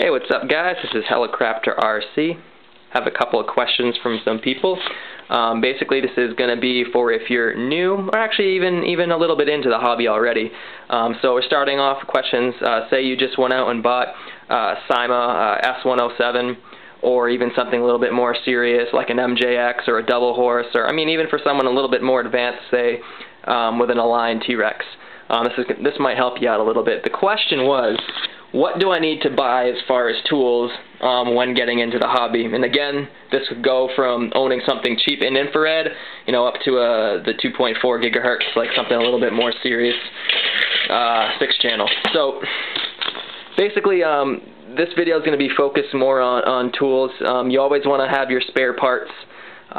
Hey, what's up guys? This is Helicopter RC. Have a couple of questions from some people. Basically this is going to be for if you're new, or actually even a little bit into the hobby already. So we're starting off with questions. Say you just went out and bought Cyma S107, or even something a little bit more serious like an MJX or a double horse, or I mean even for someone a little bit more advanced, say with an Align T-Rex. This might help you out a little bit. The question was, what do I need to buy as far as tools when getting into the hobby? And again, this would go from owning something cheap in infrared, up to the 2.4 gigahertz, like something a little bit more serious, 6-channel. So basically, this video is going to be focused more on tools. You always want to have your spare parts.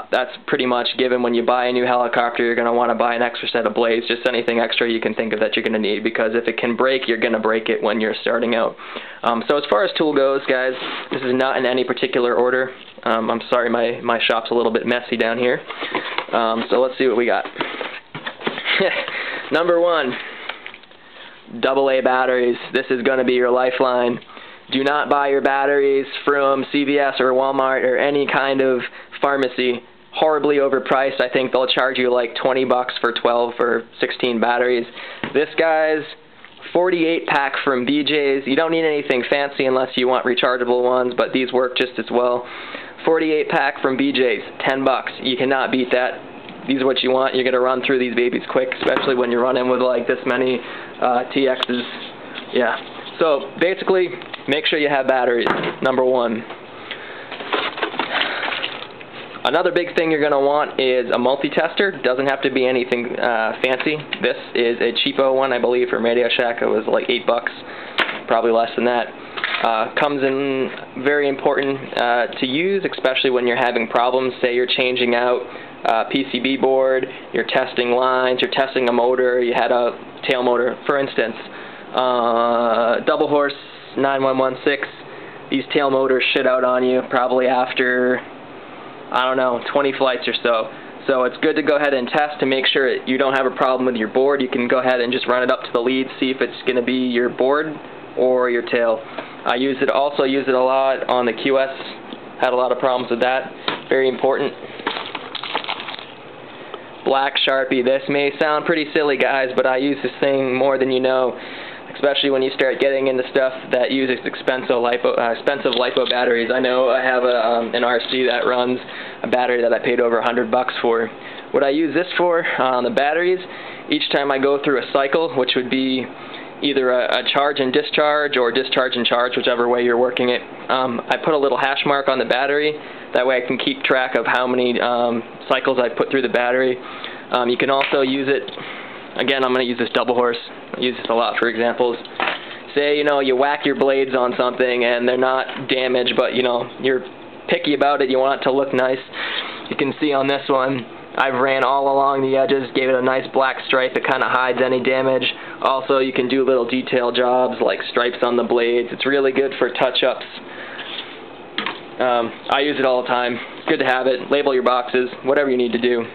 That's pretty much given. When you buy a new helicopter, you're going to want to buy an extra set of blades, just anything extra you can think of that you're going to need, because if it can break, you're going to break it when you're starting out. So as far as tool goes, guys, this is not in any particular order. I'm sorry, my shop's a little bit messy down here. So let's see what we got. Number 1, AA batteries. This is going to be your lifeline. Do not buy your batteries from CVS or Walmart or any kind of pharmacy. Horribly overpriced. I think they'll charge you like 20 bucks for 12 or 16 batteries. This guy's 48 pack from BJ's. You don't need anything fancy unless you want rechargeable ones, but these work just as well. 48 pack from BJ's, 10 bucks. You cannot beat that. These are what you want. You're going to run through these babies quick, especially when you're running with like this many TXs. Yeah. So basically, make sure you have batteries, number 1. Another big thing you're going to want is a multi-tester. Doesn't have to be anything fancy. This is a cheapo one, I believe, from Radio Shack. It was like 8 bucks, probably less than that. Comes in very important to use, especially when you're having problems. Say you're changing out PCB board, you're testing lines, you're testing a motor, you had a tail motor, for instance. Double horse 9116, these tail motors shit out on you probably after, I don't know, 20 flights or so. So it's good to go ahead and test to make sure you don't have a problem with your board. You can go ahead and just run it up to the lead, see if it's going to be your board or your tail. I also use it a lot on the QS. Had a lot of problems with that. Very important. Black Sharpie. This may sound pretty silly, guys, but I use this thing more than you know. Especially when you start getting into stuff that uses expensive LiPo batteries. I know I have an RC that runs a battery that I paid over 100 bucks for. What I use this for on the batteries, each time I go through a cycle, which would be either a charge and discharge or discharge and charge, whichever way you're working it, I put a little hash mark on the battery. That way I can keep track of how many cycles I put through the battery. You can also use it. Again, I'm going to use this double horse. I use this a lot for examples. Say, you whack your blades on something and they're not damaged, but, you're picky about it, you want it to look nice. You can see on this one, I've ran all along the edges, gave it a nice black stripe. It kind of hides any damage. Also, you can do little detail jobs like stripes on the blades. It's really good for touch-ups. I use it all the time. It's good to have it. Label your boxes, whatever you need to do.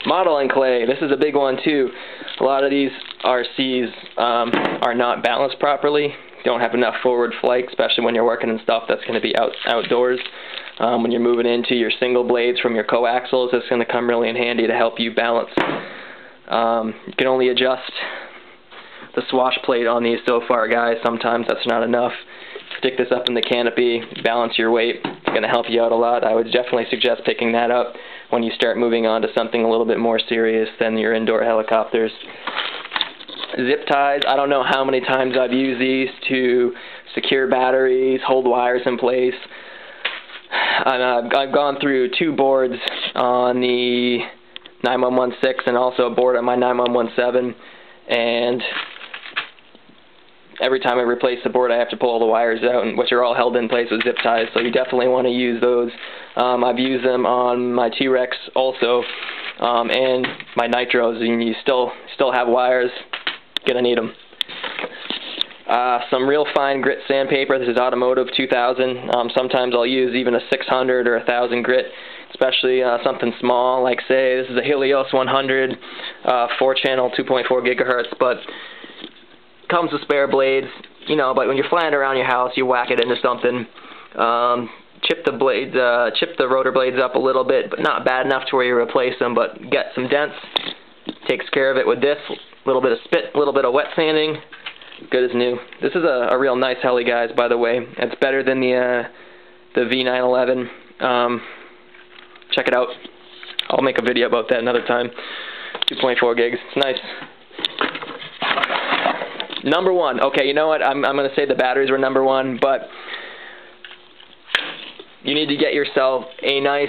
Modeling clay. This is a big one too. A lot of these RCs are not balanced properly. Don't have enough forward flight, especially when you're working in stuff that's going to be outdoors. When you're moving into your single blades from your coaxials, it's going to come really in handy to help you balance. You can only adjust the swash plate on these so far, guys. Sometimes that's not enough. Stick this up in the canopy, balance your weight. It's going to help you out a lot. I would definitely suggest picking that up when you start moving on to something a little bit more serious than your indoor helicopters. Zip ties. I don't know how many times I've used these to secure batteries, hold wires in place. I've gone through 2 boards on the 9116 and also a board on my 9117, and every time I replace the board I have to pull all the wires out, which are all held in place with zip ties, so you definitely want to use those. I've used them on my T-Rex also, and my Nitros, and you still have wires. Gonna need them. Some real fine grit sandpaper. This is Automotive 2000. Sometimes I'll use even a 600 or 1000 grit, especially something small, like say this is a Helios 100, 4-channel, 2.4 gigahertz, but comes with spare blades. you know, but when you're flying around your house, you whack it into something. Chip the blades, chip the rotor blades up a little bit, but not bad enough to where you replace them, but get some dents. Takes care of it with this. Little bit of spit, a little bit of wet sanding. Good as new. This is a real nice heli, guys, by the way. It's better than the V911. Check it out. I'll make a video about that another time. 2.4 gigs. It's nice. Number one. Okay, you know what? I'm going to say the batteries were number one, but you need to get yourself a nice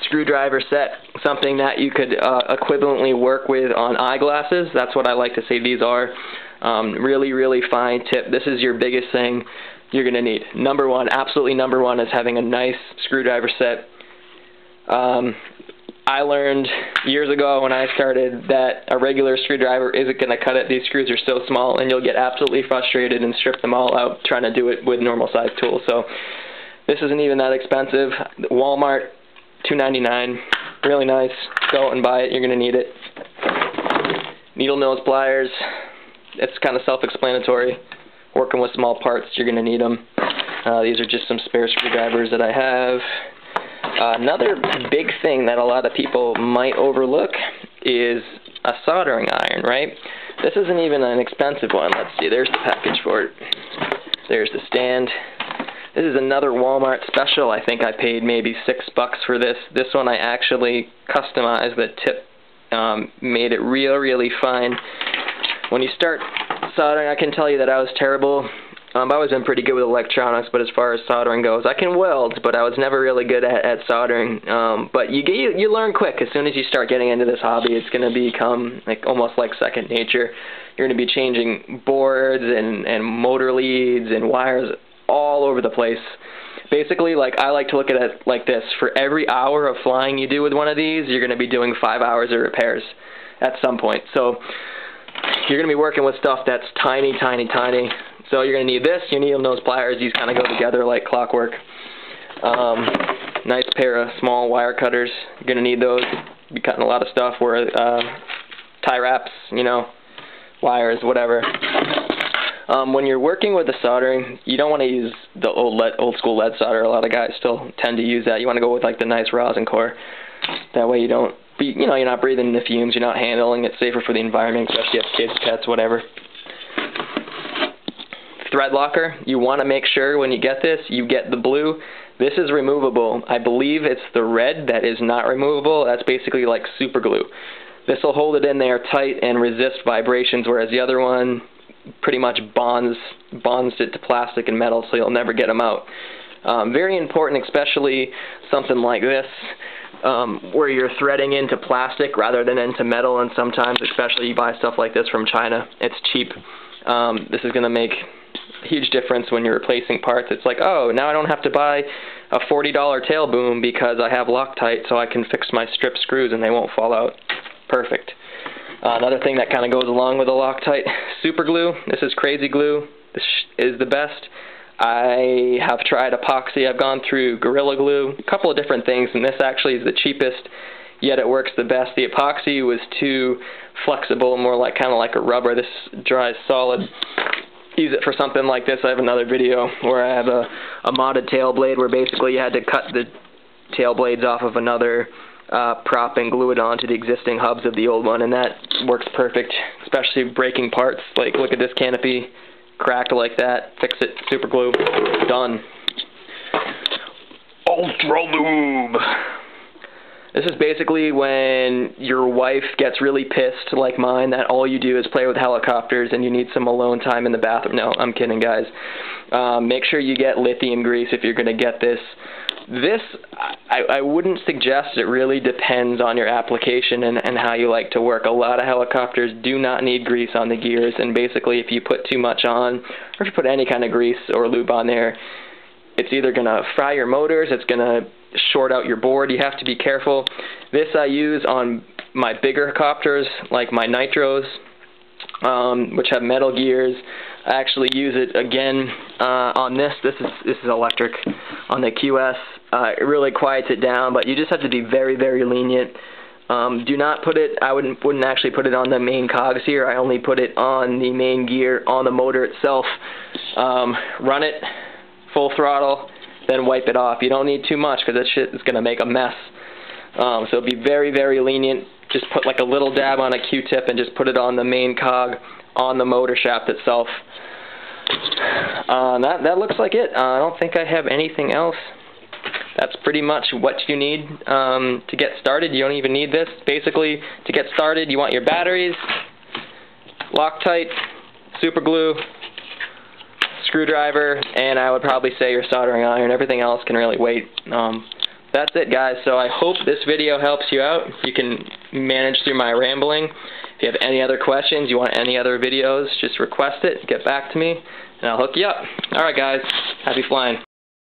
screwdriver set, something that you could equivalently work with on eyeglasses. That's what I like to say these are. Really, really fine tip. This is your biggest thing you're going to need. Number one, absolutely number one, is having a nice screwdriver set. I learned years ago when I started that a regular screwdriver isn't going to cut it. These screws are so small, and you'll get absolutely frustrated and strip them all out trying to do it with normal size tools. So this isn't even that expensive. Walmart, $2.99. Really nice. Go out and buy it. You're going to need it. Needle nose pliers. It's kind of self-explanatory. Working with small parts, you're going to need them. These are just some spare screwdrivers that I have. Another big thing that a lot of people might overlook is a soldering iron, right? This isn't even an expensive one. Let's see. There's the package for it. There's the stand. This is another Walmart special. I think I paid maybe $6 for this. This one I actually customized the tip, made it really fine. When you start soldering, I can tell you that I was terrible. I've always been pretty good with electronics, but as far as soldering goes, I can weld, but I was never really good at soldering. But you learn quick. As soon as you start getting into this hobby, it's going to become almost like second nature. You're going to be changing boards and motor leads and wires all over the place. Basically, I like to look at it like this. For every hour of flying you do with one of these, you're going to be doing 5 hours of repairs at some point. So you're going to be working with stuff that's tiny. So you're going to need this, your needle nose pliers. These kind of go together like clockwork. Nice pair of small wire cutters. You're going to need those. You'll be cutting a lot of stuff where tie wraps, you know, wires, whatever. When you're working with the soldering, you don't want to use the old school lead solder. A lot of guys still tend to use that. You want to go with the nice rosin core. That way you don't you're not breathing in the fumes. You're not handling it. Safer for the environment, especially if you have kids, pets, whatever. Thread locker. You want to make sure when you get this, you get the blue. This is removable. I believe it's the red that is not removable. That's basically like super glue. This will hold it in there tight and resist vibrations, whereas the other one pretty much bonds it to plastic and metal, so you'll never get them out. Very important, especially something like this, where you're threading into plastic rather than into metal, and sometimes, especially you buy stuff like this from China, it's cheap. This is going to make a huge difference when you're replacing parts. It's like, oh, now I don't have to buy a $40 tail boom because I have Loctite, so I can fix my strip screws and they won't fall out. Perfect. Another thing that kind of goes along with the Loctite, super glue. This is crazy glue. This is the best. I have tried epoxy. I've gone through Gorilla Glue, a couple of different things, and this actually is the cheapest, yet it works the best. The epoxy was too flexible, more like kind of like a rubber. This dries solid. Use it for something like this. I have another video where I have a modded tail blade where basically you had to cut the tail blades off of another prop and glue it onto the existing hubs of the old one, and that works perfect, especially breaking parts. Like, look at this canopy, cracked like that, fix it, super glue, done. Ultra Lube. This is basically when your wife gets really pissed, like mine, that all you do is play with helicopters and you need some alone time in the bathroom. No, I'm kidding, guys. Make sure you get lithium grease if you're going to get this. This, I wouldn't suggest. It really depends on your application and how you like to work. A lot of helicopters do not need grease on the gears, and basically if you put too much on, or if you put any kind of grease or lube on there, it's either going to fry your motors, it's going to short out your board. You have to be careful. This I use on my bigger copters, like my Nitros, which have metal gears. I actually use it again on this. This is electric. On the QS, it really quiets it down, but you just have to be very lenient. Do not put it, I wouldn't actually put it on the main cogs here. I only put it on the main gear, on the motor itself. Run it full throttle, then wipe it off. You don't need too much because that shit is going to make a mess. So be very, very lenient. Just put like a little dab on a Q-tip and just put it on the main cog, on the motor shaft itself. That looks like it. I don't think I have anything else. That's pretty much what you need to get started. You don't even need this. Basically, to get started, you want your batteries, Loctite, super glue, screwdriver, and I would probably say your soldering iron. Everything else can really wait. That's it, guys. So I hope this video helps you out. You can manage through my rambling. If you have any other questions, you want any other videos, just request it, get back to me, and I'll hook you up. Alright, guys. Happy flying.